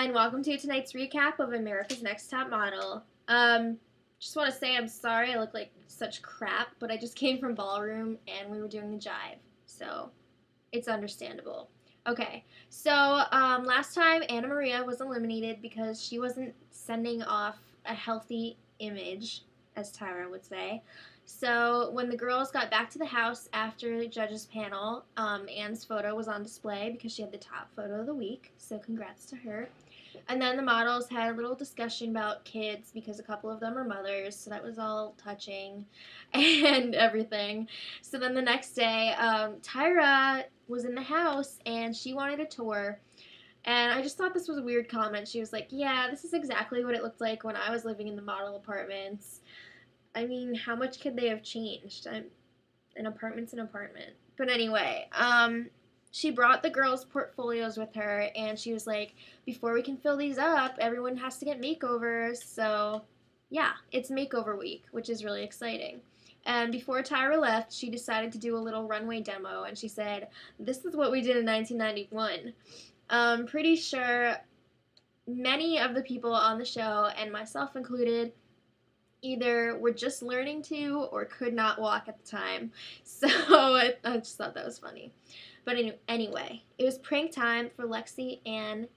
everyone, welcome to tonight's recap of America's Next Top Model. Just want to say I'm sorry I look like such crap, but I just came from ballroom and we were doing the jive, so it's understandable. Okay, so last time Anna Maria was eliminated because she wasn't sending off a healthy image, as Terra would say. So when the girls got back to the house after the judges panel, Anne's photo was on display because she had the top photo of the week, so congrats to her. And then the models had a little discussion about kids because a couple of them are mothers, so that was all touching and everything. So then the next day, Tyra was in the house and she wanted a tour. And I just thought this was a weird comment. She was like, yeah, this is exactly what it looked like when I was living in the model apartments. I mean, how much could they have changed? An apartment's an apartment. But anyway, she brought the girls' portfolios with her, and she was like, before we can fill these up, everyone has to get makeovers. So, yeah, it's makeover week, which is really exciting. And before Tyra left, she decided to do a little runway demo, and she said, this is what we did in 1991. I'm pretty sure many of the people on the show, and myself included, either were just learning to or could not walk at the time. So I just thought that was funny. But anyway, it was prank time for Lexie and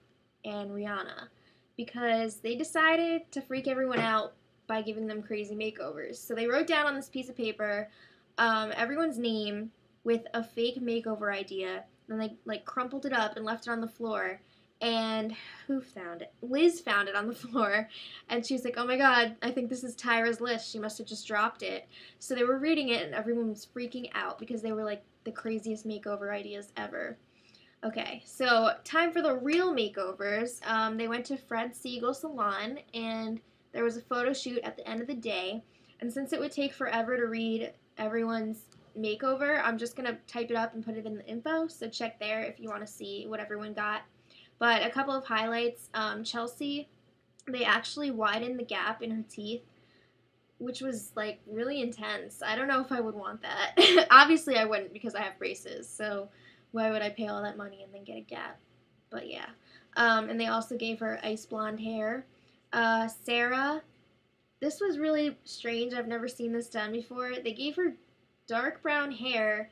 Rhianna because they decided to freak everyone out by giving them crazy makeovers. So they wrote down on this piece of paper everyone's name with a fake makeover idea, and they crumpled it up and left it on the floor. And who found it? Liz found it on the floor, and she was like, oh my god, I think this is Tyra's list. She must have just dropped it. So they were reading it, and everyone was freaking out because they were like the craziest makeover ideas ever. Okay, so time for the real makeovers. They went to Fred Siegel's salon, and there was a photo shoot at the end of the day. And since it would take forever to read everyone's makeover, I'm just going to type it up and put it in the info, so check there if you want to see what everyone got. But a couple of highlights, Chelsey, they actually widened the gap in her teeth, which was, like, really intense. I don't know if I would want that. Obviously, I wouldn't because I have braces, so why would I pay all that money and then get a gap? But, yeah. And they also gave her ice blonde hair. Sara, this was really strange. I've never seen this done before. They gave her dark brown hair,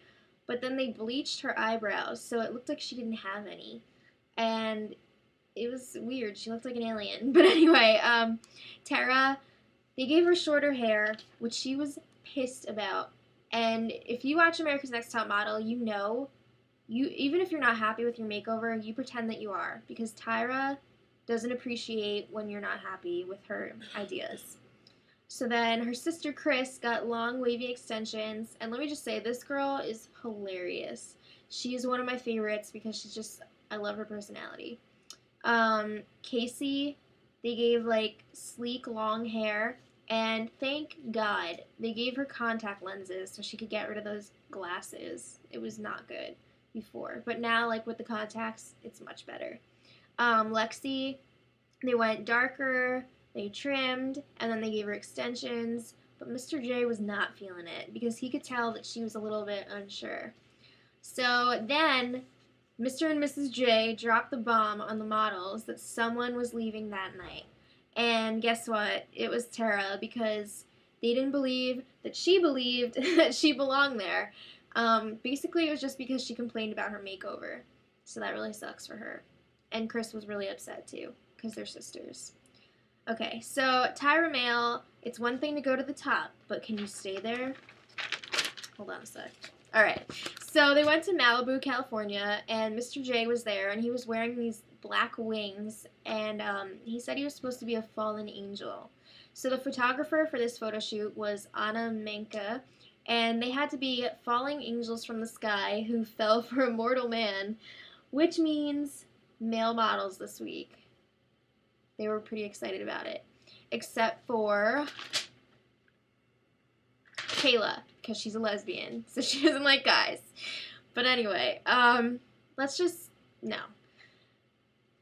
but then they bleached her eyebrows, so it looked like she didn't have any. And it was weird. She looked like an alien. But anyway, Terra, they gave her shorter hair, which she was pissed about. And if you watch America's Next Top Model, you know, even if you're not happy with your makeover, you pretend that you are. Because Tyra doesn't appreciate when you're not happy with her ideas. So then her sister Chris got long wavy extensions. And let me just say, this girl is hilarious. She is one of my favorites because she's just... I love her personality. Kacey, they gave like sleek long hair, and thank God they gave her contact lenses so she could get rid of those glasses. It was not good before, but now like with the contacts, it's much better. Lexie, they went darker, they trimmed, and then they gave her extensions, but Mr. J was not feeling it because he could tell that she was a little bit unsure. So then Mr. and Mrs. J dropped the bomb on the models that someone was leaving that night. And guess what? It was Terra, because they didn't believe that she believed that she belonged there. Basically, it was just because she complained about her makeover. So that really sucks for her. And Chris was really upset too, because they're sisters. Okay, so Tyra Mail, it's one thing to go to the top, but can you stay there? Hold on a sec. Alright, so they went to Malibu, California, and Mr. J was there, and he was wearing these black wings, and he said he was supposed to be a fallen angel. So the photographer for this photo shoot was Anna Menka, and they had to be falling angels from the sky who fell for a mortal man, which means male models this week. They were pretty excited about it, except for Kayla, because she's a lesbian, so she doesn't like guys. But anyway, let's just, no.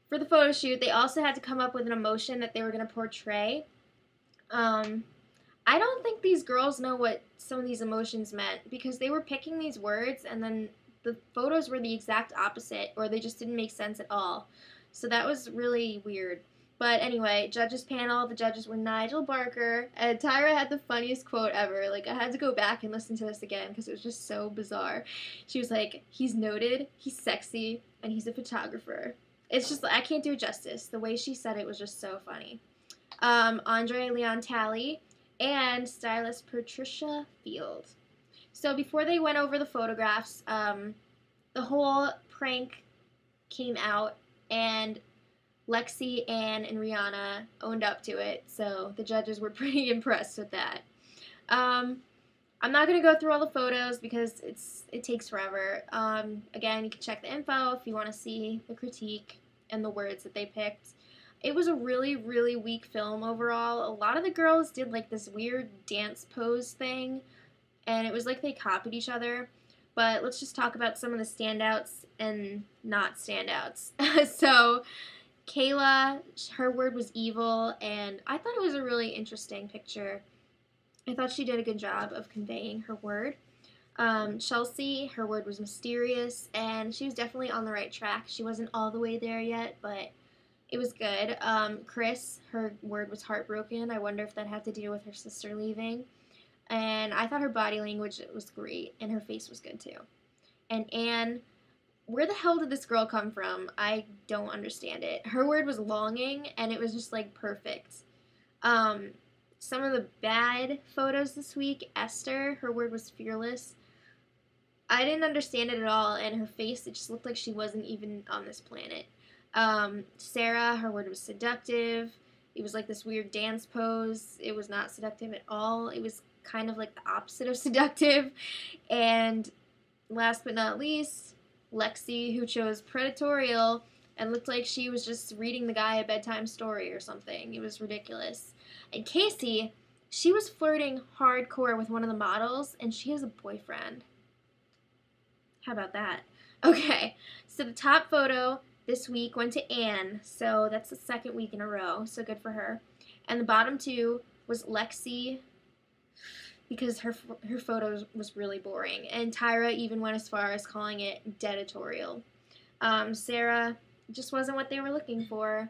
For the photo shoot, they also had to come up with an emotion that they were going to portray. I don't think these girls know what some of these emotions meant, because they were picking these words, and then the photos were the exact opposite, or they just didn't make sense at all. So that was really weird. But anyway, judges panel, the judges were Nigel Barker, and Tyra had the funniest quote ever. Like, I had to go back and listen to this again because it was just so bizarre. She was like, he's noted, he's sexy, and he's a photographer. It's just, I can't do it justice. The way she said it was just so funny. Andre Leon Talley, and stylist Patricia Field. So before they went over the photographs, the whole prank came out, and Lexie, Anne, and Rhianna owned up to it, so the judges were pretty impressed with that. I'm not going to go through all the photos because it takes forever. Again, you can check the info if you want to see the critique and the words that they picked. It was a really, really weak film overall. A lot of the girls did like this weird dance pose thing, and it was like they copied each other. But let's just talk about some of the standouts and not standouts. So Kayla, her word was evil, and I thought it was a really interesting picture. I thought she did a good job of conveying her word. Chelsey, her word was mysterious, and she was definitely on the right track. She wasn't all the way there yet, but it was good. Chris, her word was heartbroken. I wonder if that had to do with her sister leaving. And I thought her body language was great, and her face was good too. And Anne, where the hell did this girl come from? I don't understand it. Her word was longing, and it was just like perfect. Some of the bad photos this week, Esther, her word was fearless. I didn't understand it at all, and her face, it just looked like she wasn't even on this planet. Sara, her word was seductive. It was like this weird dance pose. It was not seductive at all. It was kind of like the opposite of seductive. And last but not least, Lexie, who chose predatorial and looked like she was just reading the guy a bedtime story or something. It was ridiculous. And Kacey, she was flirting hardcore with one of the models, and she has a boyfriend. How about that? Okay, so the top photo this week went to Anne, so that's the second week in a row, so good for her. And the bottom two was Lexie, because her photo was really boring. And Tyra even went as far as calling it deadatorial. Sara just wasn't what they were looking for.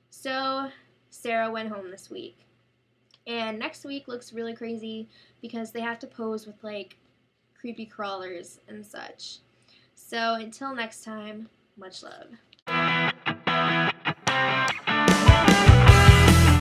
So Sara went home this week. And next week looks really crazy because they have to pose with like creepy crawlers and such. So until next time, much love.